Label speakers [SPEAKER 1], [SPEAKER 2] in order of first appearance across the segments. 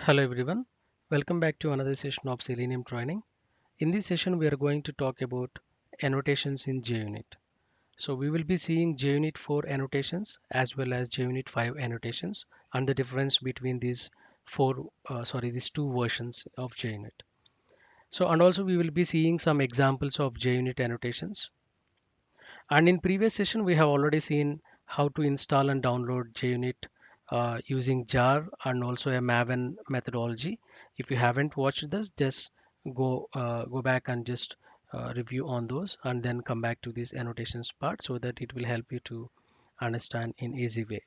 [SPEAKER 1] Hello everyone, welcome back to another session of Selenium training. In this session we are going to talk about annotations in JUnit. So we will be seeing JUnit4 annotations as well as JUnit5 annotations and the difference between these two versions of JUnit. So and also we will be seeing some examples of JUnit annotations. And in previous session, we have already seen how to install and download JUnit using jar and also a Maven methodology. If you haven't watched this, just go back and just review on those, and then come back to this annotations part so that it will help you to understand in easy way.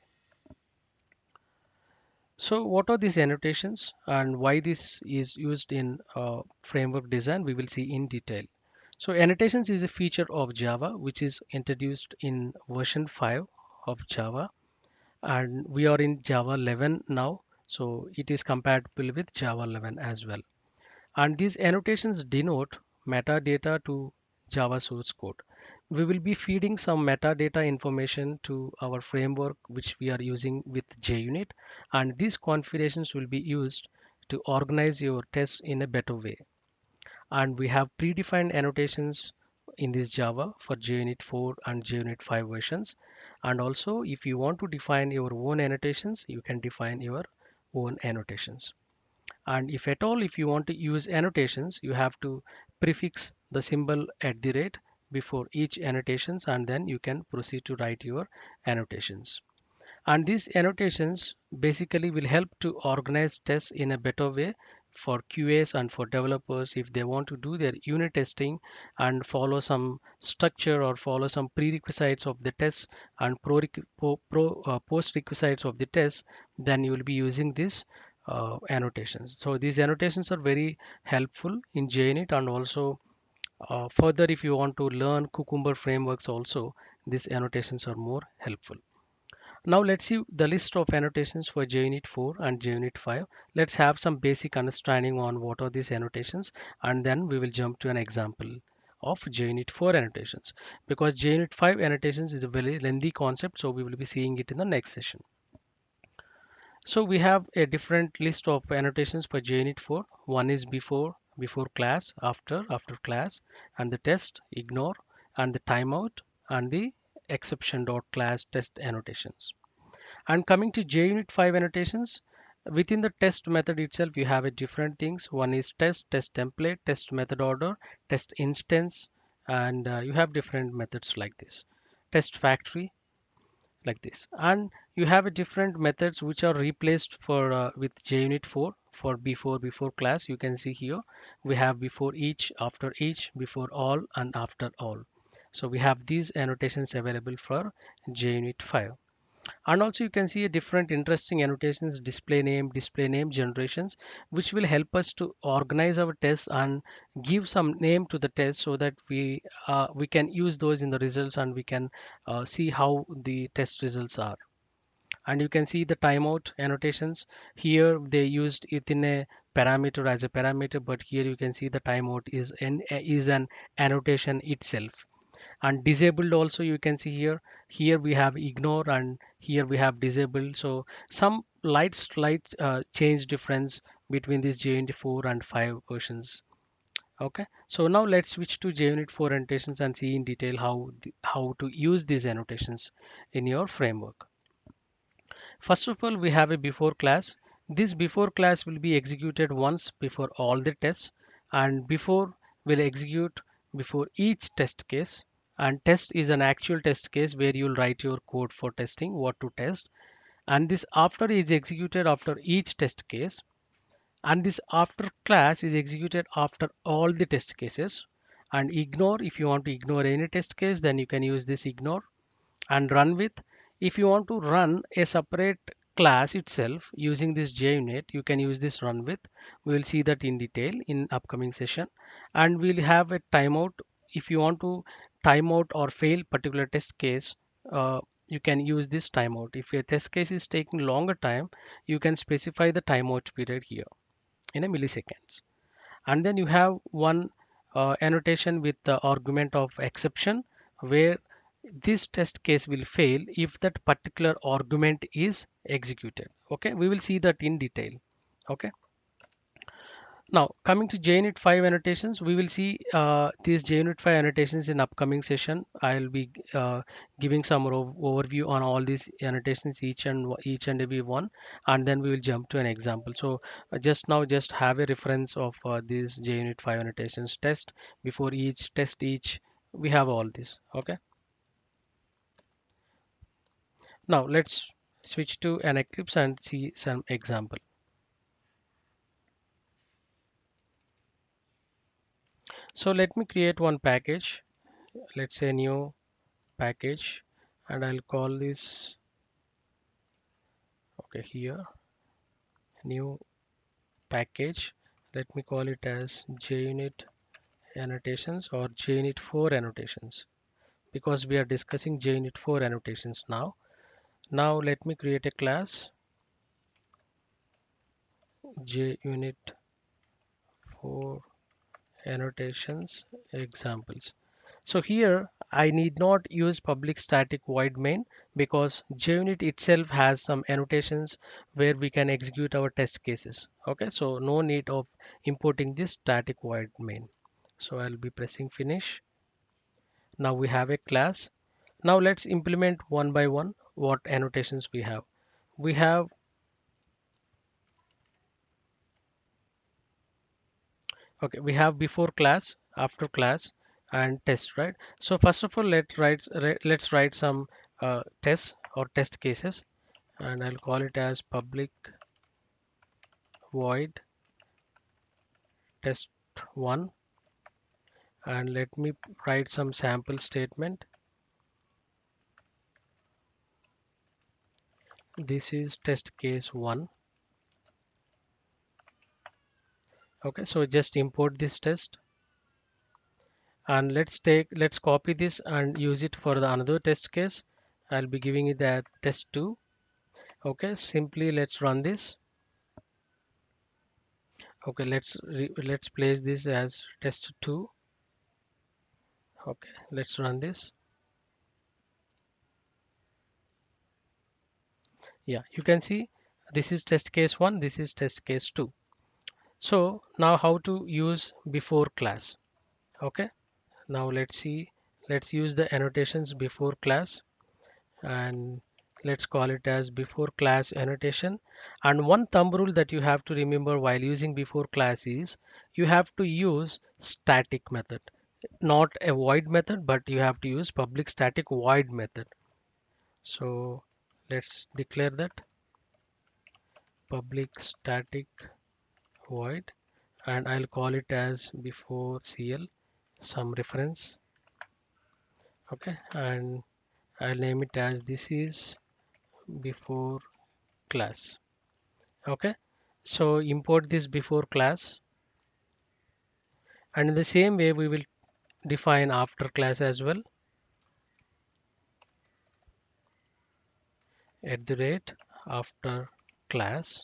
[SPEAKER 1] So what are these annotations and why this is used in framework design? We will see in detail. So annotations is a feature of Java which is introduced in version 5 of Java, and we are in Java 11 now, so it is compatible with Java 11 as well. And these annotations denote metadata to Java source code. We will be feeding some metadata information to our framework which we are using with JUnit, and these configurations will be used to organize your tests in a better way. And we have predefined annotations in this Java for JUnit4 and JUnit5 versions. And also, if you want to define your own annotations, you can define your own annotations. And if you want to use annotations, you have to prefix the symbol @ before each annotations, and then you can proceed to write your annotations. And these annotations basically will help to organize tests in a better way for QAs and for developers if they want to do their unit testing and follow some structure or follow some prerequisites of the test and post requisites of the test, then you will be using these annotations. So these annotations are very helpful in JUnit, and also further if you want to learn Cucumber frameworks also, these annotations are more helpful. Now let's see the list of annotations for JUnit4 and JUnit5. Let's have some basic understanding on what are these annotations, and then we will jump to an example of JUnit4 annotations, because JUnit5 annotations is a very lengthy concept, so we will be seeing it in the next session. So we have a different list of annotations for JUnit4. One is before class, after class, and the test, ignore, and the timeout, and the exception.class test annotations. And coming to JUnit5 annotations, within the test method itself, you have a different things. One is test template, test method order, test instance, and you have different methods like this. Test factory, like this. And you have a different methods which are replaced for with JUnit4 for before class. You can see here we have before each, after each, before all, and after all. So we have these annotations available for JUnit5. And also you can see a different interesting annotations, display name generations, which will help us to organize our tests and give some name to the test so that we can use those in the results, and we can see how the test results are. And you can see the timeout annotations here. They used it in a parameter as a parameter, but here you can see the timeout is an annotation itself. And disabled also, you can see here we have ignore, and here we have disabled. So some slight change difference between these JUnit4 and 5 versions. Okay, so now let's switch to JUnit4 annotations and see in detail how to use these annotations in your framework. First of all, we have a before class. This before class will be executed once before all the tests, and before will execute before each test case. And test is an actual test case where you'll write your code for testing what to test. And this after is executed after each test case. And this after class is executed after all the test cases. And ignore, if you want to ignore any test case, then you can use this ignore. And run with, if you want to run a separate class itself using this JUnit, you can use this run with. We will see that in detail in upcoming session. And we'll have a timeout. If you want to timeout or fail particular test case, you can use this timeout. If your test case is taking longer time, you can specify the timeout period here in a milliseconds. And then you have one annotation with the argument of exception, where this test case will fail if that particular argument is executed. Okay, we will see that in detail. Okay, Now, coming to JUnit 5 annotations, we will see these JUnit 5 annotations in upcoming session. I'll be giving some overview on all these annotations, each and every one, and then we will jump to an example. So just now, just have a reference of these JUnit 5 annotations test before each test each. We have all this. Okay. Now let's switch to an Eclipse and see some example. So let me create one package. Let's say new package, and I'll call this, okay, here, new package. Let me call it as JUnit annotations or JUnit4 annotations, because we are discussing JUnit4 annotations now. Now let me create a class JUnit4 annotations examples. So here I need not use public static void main, because JUnit itself has some annotations where we can execute our test cases. Okay, so no need of importing this static void main. So I'll be pressing finish. Now we have a class. Now let's implement one by one what annotations we have. We have, okay, we have before class, after class, and test, right? So first of all, let's write some tests or test cases, and I'll call it as public void test one, and let me write some sample statement. This is test case one. Okay, so just import this test, and let's copy this and use it for the another test case. I'll be giving it that test 2. Okay, simply let's run this. Okay, let's place this as test 2. Okay, let's run this. Yeah, you can see this is test case 1, this is test case 2. So now how to use before class. Okay, now let's see, let's use the annotations before class, and let's call it as before class annotation. And one thumb rule that you have to remember while using before class is you have to use static method, not a void method, but you have to use public static void method. So let's declare that public static void, and I'll call it as before cl some reference. Okay, and I'll name it as this is before class. Okay, so import this before class, and in the same way we will define after class as well, at the rate after class.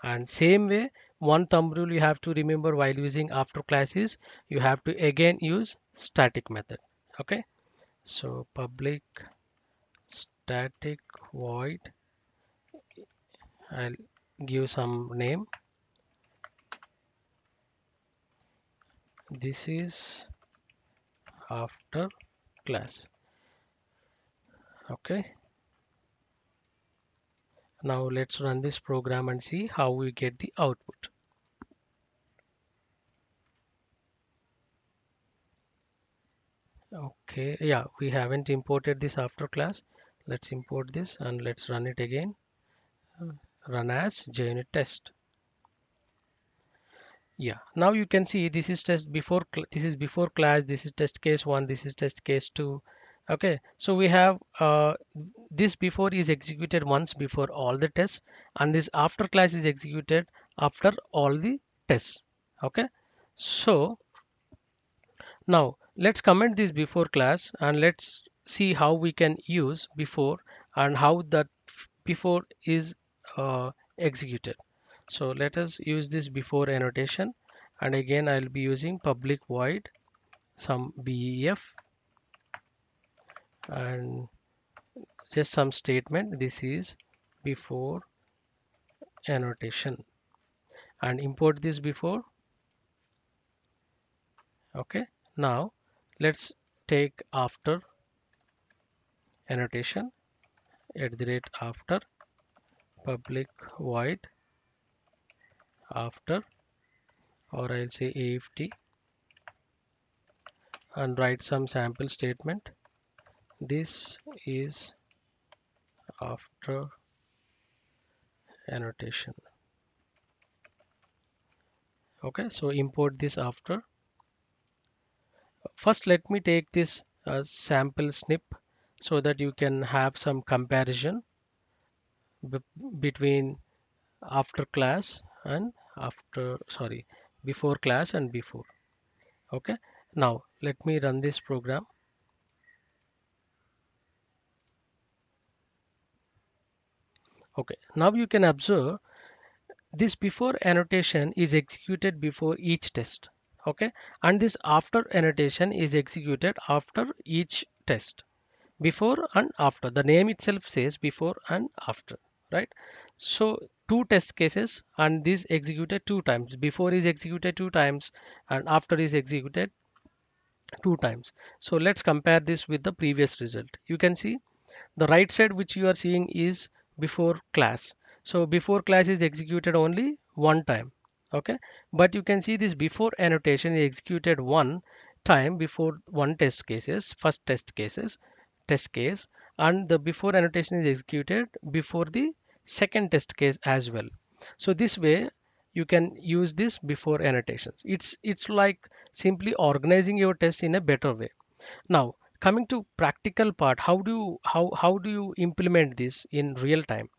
[SPEAKER 1] And same way, one thumb rule you have to remember while using after class is you have to again use static method. Okay, so public static void, I'll give some name, this is after class. Okay, now let's run this program and see how we get the output. Okay, yeah, we haven't imported this after class. Let's import this and let's run it again. Run as JUnit test. Yeah, now you can see this is test before, this is before class, this is test case 1, this is test case 2. Okay, so we have this before is executed once before all the tests, and this after class is executed after all the tests. Okay, so now let's comment this before class and let's see how we can use before and how that before is executed. So let us use this before annotation, and again I'll be using public void some BEF and just some statement. This is before annotation. and import this before. Okay, now let's take after annotation @after public void after, or I'll say AFT, and write some sample statement. This is after annotation. Okay, so import this after. First, let me take this sample snip so that you can have some comparison b between after class and after, sorry, before class and before. Okay, now let me run this program. Okay, now you can observe this before annotation is executed before each test. Okay, and this after annotation is executed after each test. Before and after, the name itself says before and after, right? So two test cases, and this executed two times. Before is executed two times and after is executed two times. So let's compare this with the previous result. You can see the right side which you are seeing is before class. So before class is executed only one time. Okay, but you can see this before annotation is executed one time before one first test case, and the before annotation is executed before the second test case as well. So this way you can use this before annotations. It's like simply organizing your test in a better way. Now, coming to practical part, how do you implement this in real time?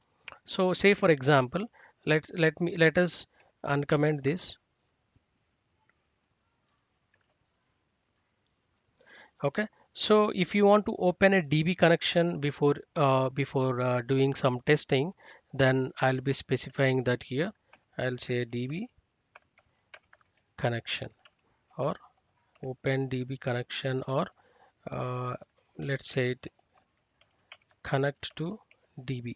[SPEAKER 1] So say for example, let us uncomment this. Okay. So if you want to open a DB connection before doing some testing, then I'll be specifying that here. I'll say DB connection or open DB connection, or uh, let's say it connect to DB.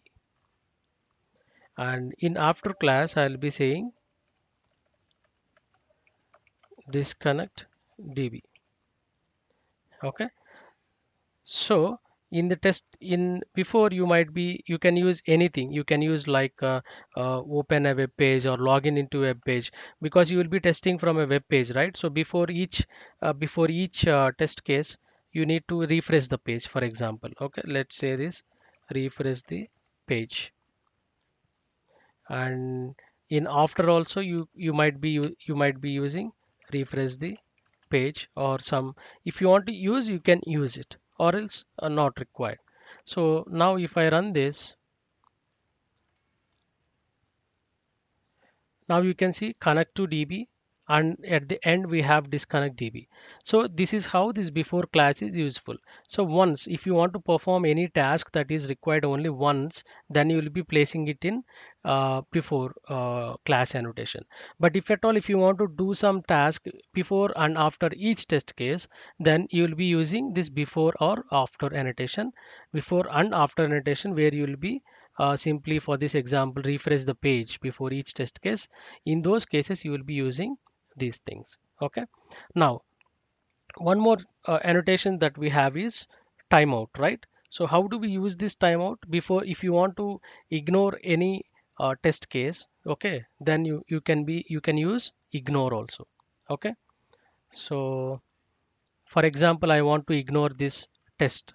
[SPEAKER 1] And in after class, I'll be saying disconnect DB. Okay, so in the test in before, you can use anything. You can use like open a web page or login into a web page, because you will be testing from a web page, right? So before each test case, you need to refresh the page, for example. Okay, let's say this, refresh the page. And in after also, you might be using refresh the page, or some, if you want to use, you can use it, or else not required. So now if I run this, now you can see connect to DB, and at the end we have disconnect DB. So this is how this before class is useful. So once, if you want to perform any task that is required only once, then you will be placing it in before class annotation. But if at all, if you want to do some task before and after each test case, then you will be using this before or after annotation, before and after annotation, where you will be simply, for this example, refresh the page before each test case. In those cases, you will be using these things. Okay, now one more annotation that we have is timeout, right? So how do we use this timeout? Before, if you want to ignore any test case, okay, then you can use ignore also. Okay, so for example, I want to ignore this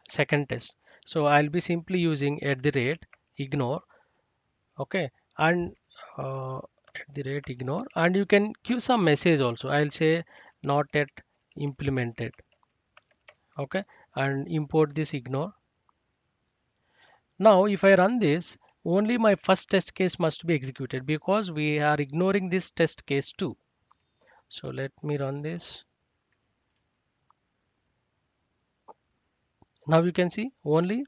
[SPEAKER 1] second test, so I'll be simply using @ignore. Okay, and @ignore, and you can give some message also. I'll say not yet implemented. Okay, and import this ignore. Now if I run this, only my first test case must be executed, because we are ignoring this test case too. So let me run this. Now you can see only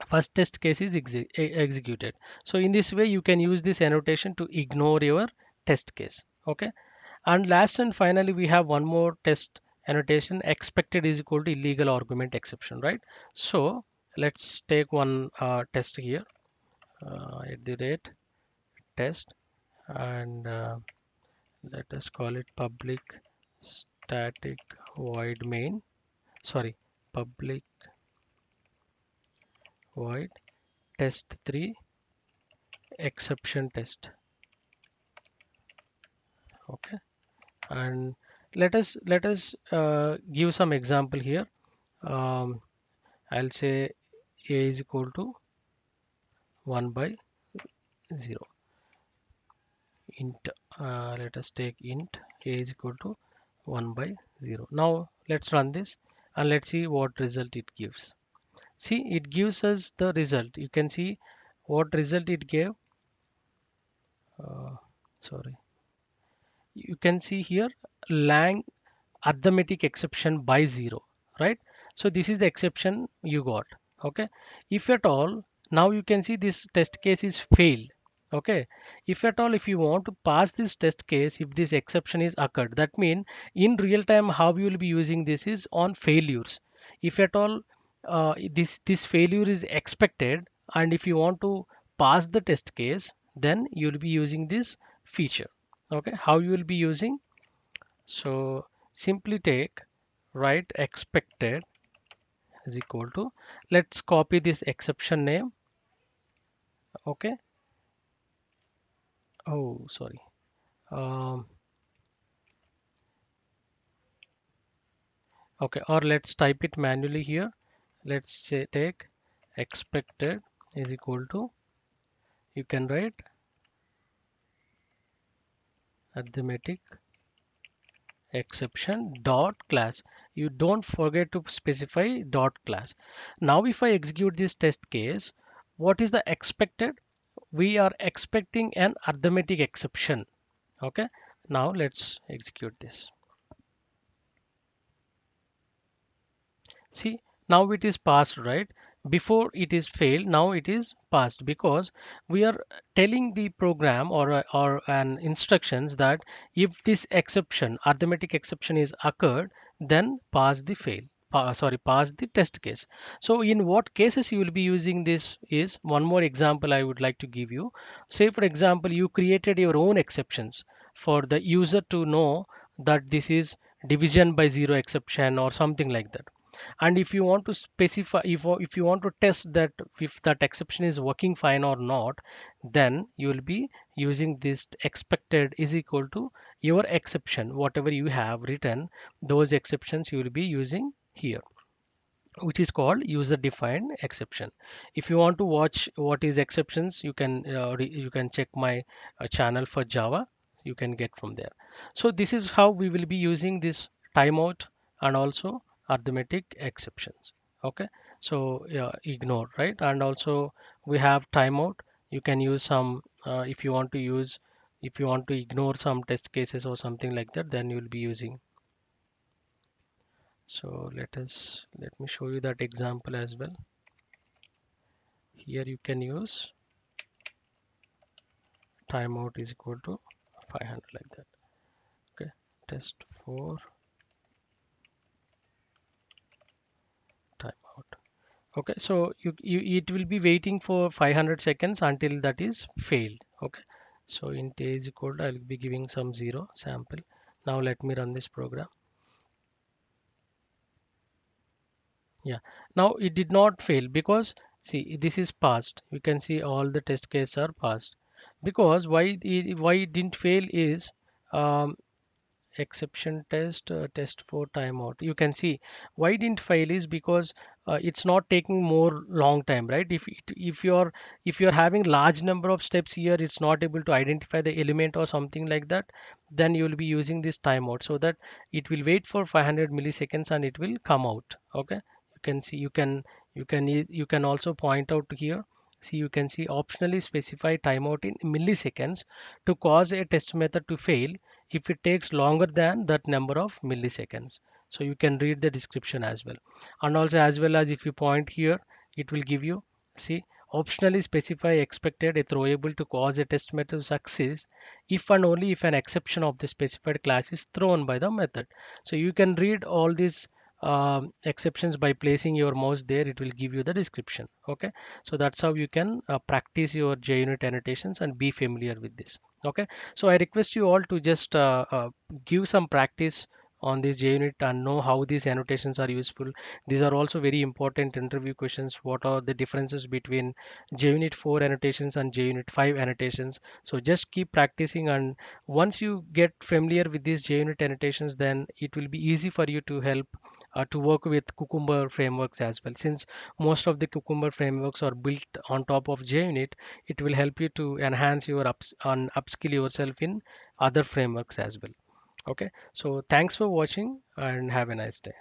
[SPEAKER 1] first test case is executed. So in this way, you can use this annotation to ignore your test case. Okay, and last and finally, we have one more test annotation, expected is equal to illegal argument exception, right? So let's take one test here, @test, and let us call it public static void main, sorry, public void test3 exception test. Okay, and let us give some example here. um, I'll say a is equal to 1 by 0 int. Let us take int a is equal to 1 by 0. Now let's run this and let's see what result it gives. See, it gives us the result. You can see what result it gave. uh, Sorry, you can see here lang arithmetic exception by 0, right? So this is the exception you got. Okay, if at all, now you can see this test case is failed. Okay, if at all, if you want to pass this test case, if this exception is occurred, that means in real time how you will be using this is on failures. If at all this failure is expected, and if you want to pass the test case, then you will be using this feature. Okay, how you will be using? So simply take write expected is equal to, let's copy this exception name. Okay, oh sorry, um, okay, or let's type it manually here. Let's say take expected is equal to, you can write arithmetic exception dot class. You don't forget to specify dot class. Now if I execute this test case, what is the expected? We are expecting an arithmetic exception. Okay, now let's execute this. See, now it is passed, right? Before it is failed, now it is passed, because we are telling the program or an instructions that if this exception, arithmetic exception is occurred, then pass the pass the test case. So in what cases you will be using this is one more example I would like to give you. Say for example, you created your own exceptions for the user to know that this is division by zero exception or something like that. And if you want to specify, if you want to test that if that exception is working fine or not, then you will be using this expected is equal to your exception, whatever you have written, those exceptions you will be using here, which is called user defined exception. If you want to watch what is exceptions, you can you can check my channel for Java. You can get from there. So this is how we will be using this timeout and also arithmetic exceptions. Okay, so yeah, ignore, right? And also we have timeout. You can use some if you want to use, if you want to ignore some test cases or something like that, then you will be using. So let me show you that example as well. Here you can use timeout is equal to 500 like that. Okay, test4 timeout. Okay, so it will be waiting for 500 seconds until that is failed. Okay, so int a is equal to, I'll be giving some 0 sample. Now let me run this program. Yeah, now it did not fail because see this is passed. You can see all the test cases are passed. Because why it didn't fail is um, exception test test4 timeout. You can see why it didn't fail is because it's not taking more long time, right? If you're having large number of steps here, it's not able to identify the element or something like that, then you will be using this timeout so that it will wait for 500 milliseconds and it will come out. Okay, you can see, you can also point out here. See, you can see optionally specify timeout in milliseconds to cause a test method to fail if it takes longer than that number of milliseconds. So you can read the description as well. And also as well as if you point here, it will give you, see, optionally specify expected a throwable to cause a test method to success if and only if an exception of the specified class is thrown by the method. So you can read all these exceptions by placing your mouse there. It will give you the description. Okay, so that's how you can practice your JUnit annotations and be familiar with this. Okay, so I request you all to just give some practice on this JUnit and know how these annotations are useful. These are also very important interview questions. What are the differences between JUnit 4 annotations and JUnit 5 annotations? So just keep practicing, and once you get familiar with these JUnit annotations, then it will be easy for you to help to work with Cucumber frameworks as well. Since most of the Cucumber frameworks are built on top of JUnit, it will help you to enhance your upskill yourself in other frameworks as well. Okay, so thanks for watching and have a nice day.